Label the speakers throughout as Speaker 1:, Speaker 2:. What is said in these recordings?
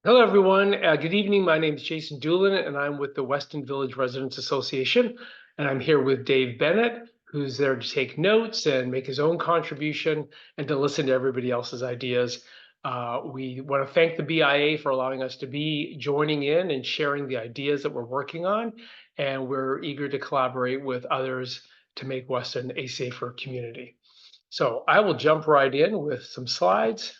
Speaker 1: Hello, everyone. Good evening. My name is Jason Doolan, and I'm with the Weston Village Residents Association. And I'm here with Dave Bennett, who's there to take notes and make his own contribution and to listen to everybody else's ideas. We want to thank the BIA for allowing us to be joining in and sharing the ideas that we're working on. And we're eager to collaborate with others to make Weston a safer community. So I will jump right in with some slides.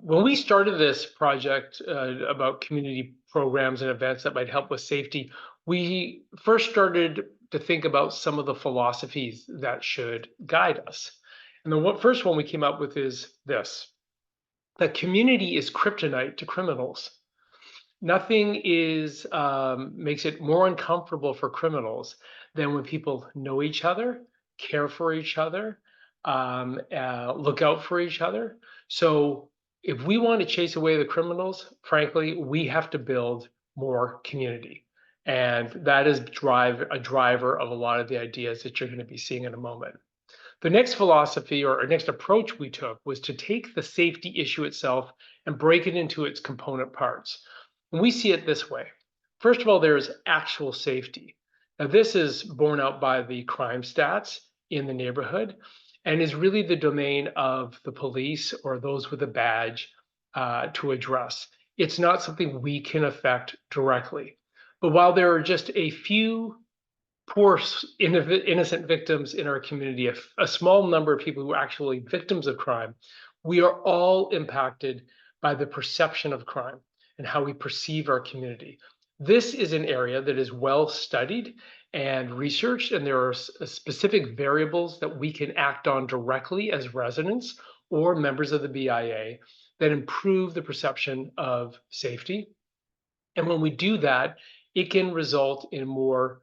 Speaker 1: When we started this project about community programs and events that might help with safety, we first started to think about some of the philosophies that should guide us. And the first one we came up with is this: that community is kryptonite to criminals. Nothing makes it more uncomfortable for criminals than when people know each other, care for each other, look out for each other. So if we want to chase away the criminals, frankly, we have to build more community. And that is a driver of a lot of the ideas that you're going to be seeing in a moment. The next philosophy or next approach we took was to take the safety issue itself and break it into its component parts. And we see it this way. First of all, there's actual safety. Now, this is borne out by the crime stats in the neighborhood and is really the domain of the police or those with a badge to address. It's not something we can affect directly. But while there are just a few poor innocent victims in our community, a small number of people who are actually victims of crime, we are all impacted by the perception of crime and how we perceive our community. This is an area that is well studied and researched, and there are specific variables that we can act on directly as residents or members of the BIA that improve the perception of safety. And when we do that, it can result in more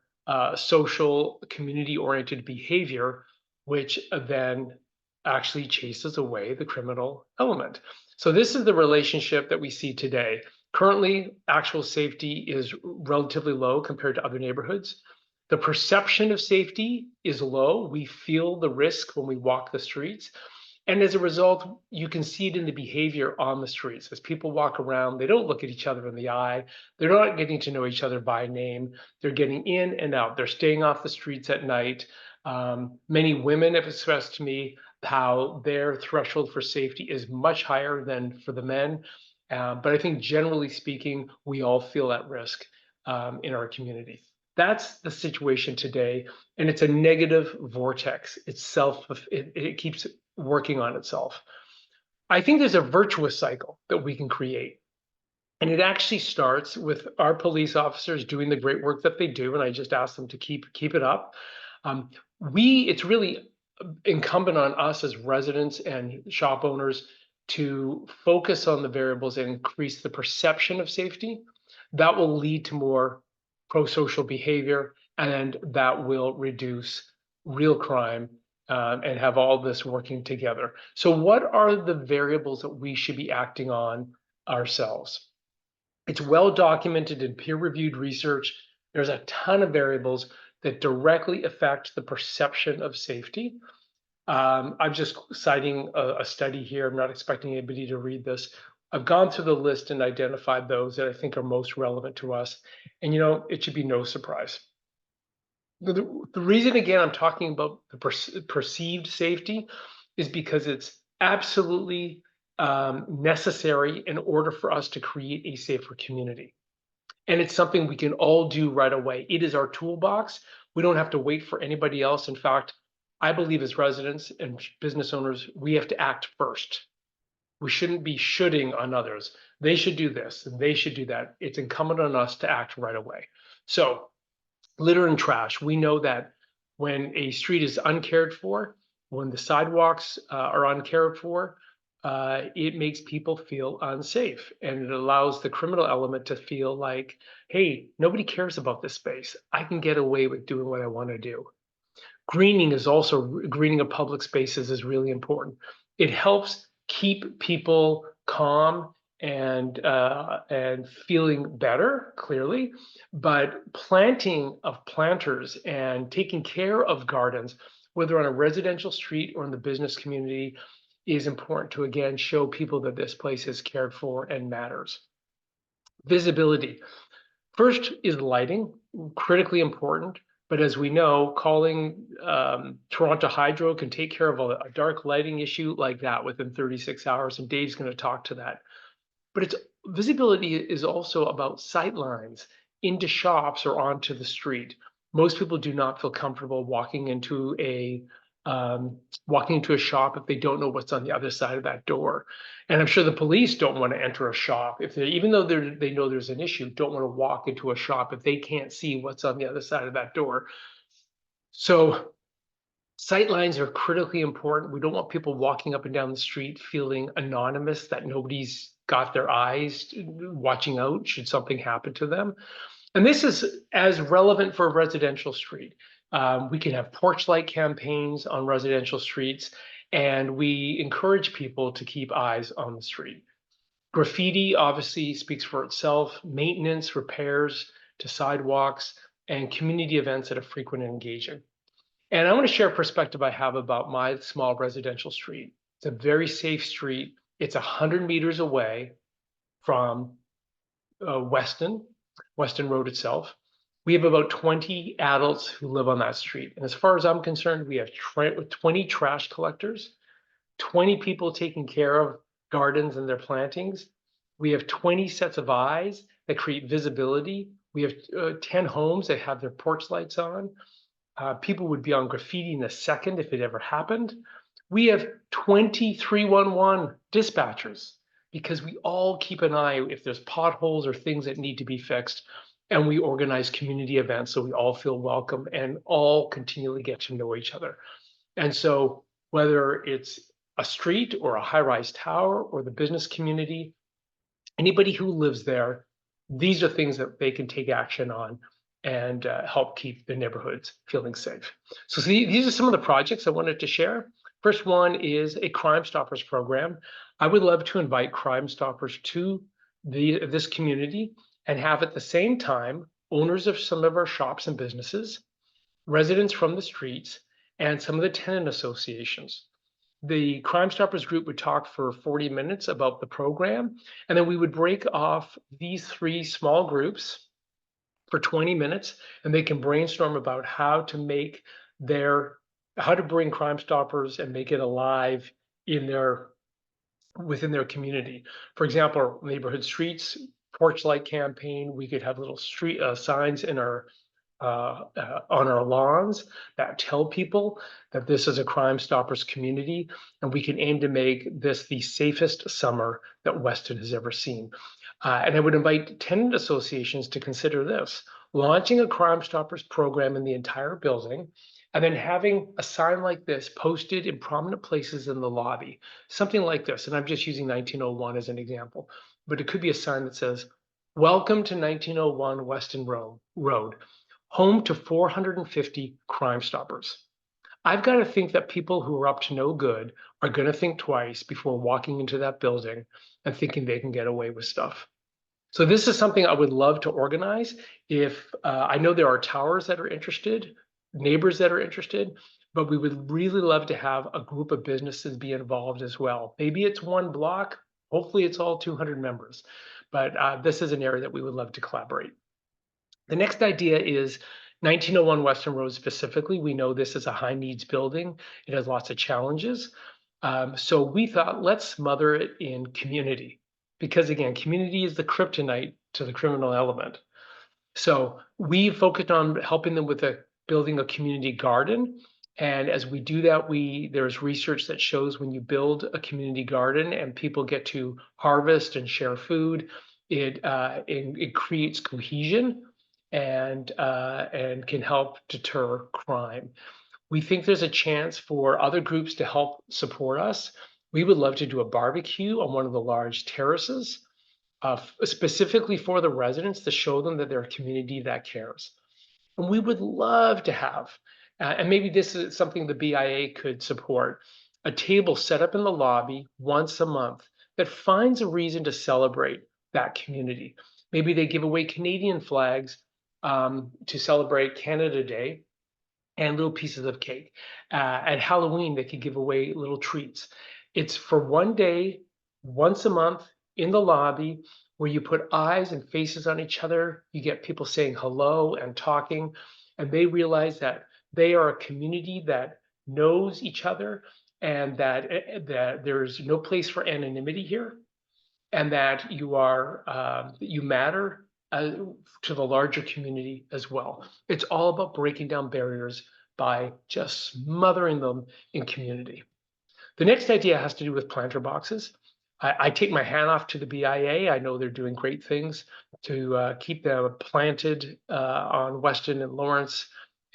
Speaker 1: social, community-oriented behavior, which then actually chases away the criminal element. So this is the relationship that we see today. Currently, actual safety is relatively low compared to other neighborhoods. The perception of safety is low. We feel the risk when we walk the streets. And as a result, you can see it in the behavior on the streets. As people walk around, they don't look at each other in the eye. They're not getting to know each other by name. They're getting in and out. They're staying off the streets at night. Many women have expressed to me how their threshold for safety is much higher than for the men. But I think generally speaking, we all feel at risk in our community. That's the situation today, and it's a negative vortex. It keeps working on itself. I think there's a virtuous cycle that we can create. And it actually starts with our police officers doing the great work that they do. And I just ask them to keep it up. It's really incumbent on us as residents and shop owners to focus on the variables and increase the perception of safety. That will lead to more pro-social behavior, and that will reduce real crime and have all this working together. So what are the variables that we should be acting on ourselves? It's well documented in peer-reviewed research. There's a ton of variables that directly affect the perception of safety. I'm just citing a study here. I'm not expecting anybody to read this. I've gone through the list and identified those that I think are most relevant to us. And it should be no surprise. The reason, again, I'm talking about the perceived safety is because it's absolutely necessary in order for us to create a safer community. And it's something we can all do right away. It is our toolbox. We don't have to wait for anybody else. In fact, I believe as residents and business owners, we have to act first. We shouldn't be shoulding on others. They should do this and they should do that. It's incumbent on us to act right away. So litter and trash. We know that when a street is uncared for, when the sidewalks are uncared for, it makes people feel unsafe, and it allows the criminal element to feel like, hey, nobody cares about this space. I can get away with doing what I want to do. Greening of public spaces is really important. It helps keep people calm and feeling better, clearly, but planting of planters and taking care of gardens, whether on a residential street or in the business community, is important to, again, show people that this place is cared for and matters. Visibility. First is lighting, critically important. But as we know, calling Toronto Hydro can take care of a dark lighting issue like that within 36 hours, and Dave's going to talk to that. But it's visibility is also about sight lines into shops or onto the street. Most people do not feel comfortable walking into a shop if they don't know what's on the other side of that door. And I'm sure the police don't want to enter a shop if they, even though they know there's an issue, don't want to walk into a shop if they can't see what's on the other side of that door. So sight lines are critically important. We don't want people walking up and down the street feeling anonymous, that nobody's got their eyes watching out should something happen to them. And this is as relevant for a residential street. We can have porch light campaigns on residential streets, and we encourage people to keep eyes on the street. Graffiti obviously speaks for itself, maintenance, repairs to sidewalks, and community events that are frequent and engaging. And I want to share a perspective I have about my small residential street. It's a very safe street. It's 100 meters away from Weston Road itself. We have about 20 adults who live on that street. And as far as I'm concerned, we have 20 trash collectors, 20 people taking care of gardens and their plantings. We have 20 sets of eyes that create visibility. We have 10 homes that have their porch lights on. People would be on graffiti in a second if it ever happened. We have 2311 dispatchers because we all keep an eye if there's potholes or things that need to be fixed. And we organize community events so we all feel welcome and all continually get to know each other. And so whether it's a street or a high-rise tower or the business community, anybody who lives there, these are things that they can take action on and help keep the neighborhoods feeling safe. So these are some of the projects I wanted to share. First one is a Crime Stoppers program. I would love to invite Crime Stoppers to this community and have at the same time owners of some of our shops and businesses, residents from the streets, and some of the tenant associations. The Crime Stoppers group would talk for 40 minutes about the program, and then we would break off these 3 small groups for 20 minutes, and they can brainstorm about how to bring Crime Stoppers and make it alive within their community. For example, neighborhood streets, porch light campaign, we could have little street signs in our on our lawns that tell people that this is a Crime Stoppers community, and we can aim to make this the safest summer that Weston has ever seen. And I would invite tenant associations to consider this: launching a Crime Stoppers program in the entire building, and then having a sign like this posted in prominent places in the lobby, something like this. And I'm just using 1901 as an example, but it could be a sign that says, "Welcome to 1901 Weston Road, home to 450 Crime Stoppers." I've got to think that people who are up to no good are going to think twice before walking into that building and thinking they can get away with stuff. So this is something I would love to organize. If I know there are towers that are interested, neighbors that are interested, but we would really love to have a group of businesses be involved as well. Maybe it's one block, hopefully it's all 200 members, but this is an area that we would love to collaborate. The next idea is 1901 Weston Road specifically. We know this is a high needs building. It has lots of challenges. So we thought, let's smother it in community, because again, community is the kryptonite to the criminal element. So we focused on helping them with building a community garden. And as we do that, there's research that shows when you build a community garden and people get to harvest and share food, it creates cohesion and can help deter crime. We think there's a chance for other groups to help support us. We would love to do a barbecue on one of the large terraces, specifically for the residents to show them that they're a community that cares. And we would love to have, and maybe this is something the BIA could support, a table set up in the lobby once a month that finds a reason to celebrate that community. Maybe they give away Canadian flags to celebrate Canada Day and little pieces of cake. At Halloween, they could give away little treats. It's for one day, once a month in the lobby where you put eyes and faces on each other. You get people saying hello and talking, and they realize that they are a community that knows each other and that there's no place for anonymity here, and that you matter uh, to the larger community as well. It's all about breaking down barriers by just smothering them in community. The next idea has to do with planter boxes. I take my hat off to the BIA. I know they're doing great things to keep them planted on Weston and Lawrence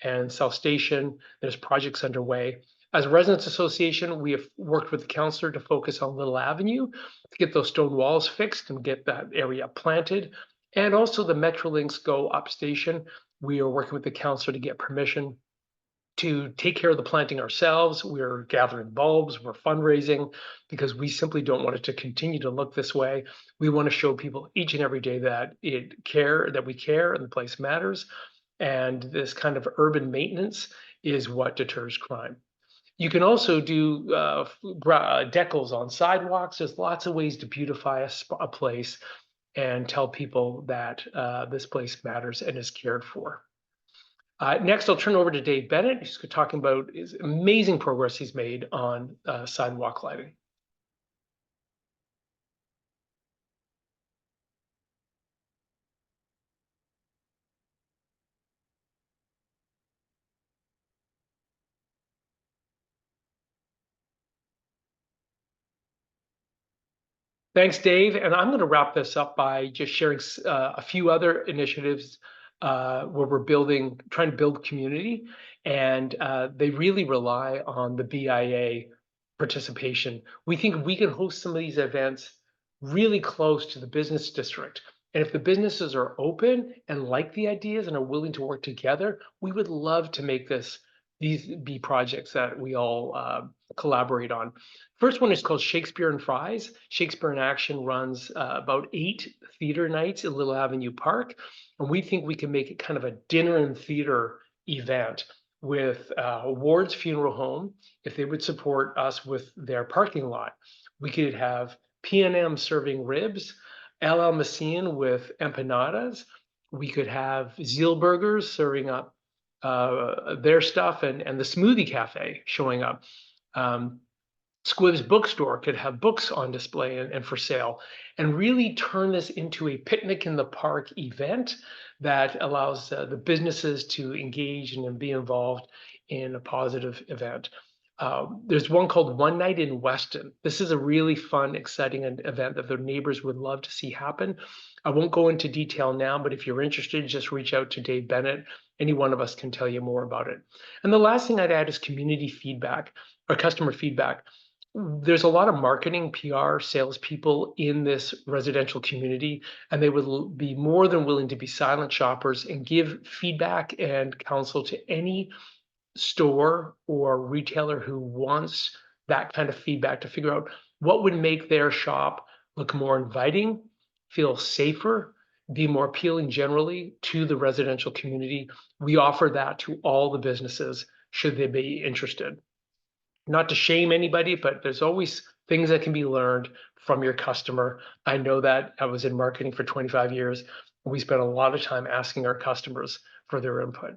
Speaker 1: and South Station. There's projects underway. As a residents association, we have worked with the councillor to focus on Little Avenue to get those stone walls fixed and get that area planted. And also the Metrolinx Go Up station. We are working with the councillor to get permission to take care of the planting ourselves. We're gathering bulbs, we're fundraising because we simply don't want it to continue to look this way. We want to show people each and every day that we care and the place matters. And this kind of urban maintenance is what deters crime. You can also do decals on sidewalks. There's lots of ways to beautify a place and tell people that this place matters and is cared for. Next, I'll turn over to Dave Bennett, who's talking about his amazing progress he's made on sidewalk lighting. Thanks, Dave. And I'm going to wrap this up by just sharing a few other initiatives where we're trying to build community, and they really rely on the BIA participation. We think we can host some of these events really close to the business district. And if the businesses are open and like the ideas and are willing to work together, we would love to make these be projects that we all collaborate on. First one is called Shakespeare and Fries. Shakespeare in Action runs about 8 theater nights in Little Avenue Park. And we think we can make it kind of a dinner and theater event with Ward's Funeral Home, if they would support us with their parking lot. We could have P&M serving ribs, LL Messine with empanadas. We could have Zeal Burgers serving up their stuff, and the Smoothie Cafe showing up. Squib's bookstore could have books on display and for sale, and really turn this into a picnic in the park event that allows the businesses to engage and be involved in a positive event. There's one called One Night in Weston. This is a really fun, exciting event that the neighbors would love to see happen. I won't go into detail now, but if you're interested, just reach out to Dave Bennett. Any one of us can tell you more about it. And the last thing I'd add is community feedback or customer feedback. There's a lot of marketing, PR, salespeople in this residential community, and they would be more than willing to be silent shoppers and give feedback and counsel to any store or retailer who wants that kind of feedback to figure out what would make their shop look more inviting, feel safer, be more appealing generally to the residential community. We offer that to all the businesses should they be interested. Not to shame anybody, but there's always things that can be learned from your customer. I know that. I was in marketing for 25 years. We spent a lot of time asking our customers for their input.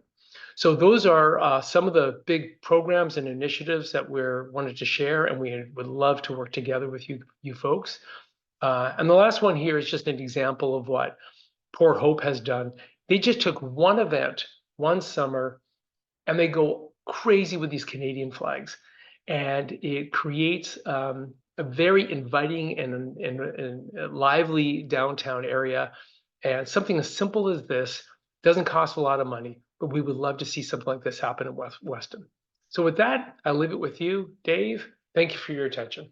Speaker 1: So those are some of the big programs and initiatives that we're wanted to share, and we would love to work together with you folks. And the last one here is just an example of what Port Hope has done. They just took one event, one summer, and they go crazy with these Canadian flags. And it creates a very inviting and lively downtown area. And something as simple as this doesn't cost a lot of money, but we would love to see something like this happen in Weston. So with that, I'll leave it with you, Dave. Thank you for your attention.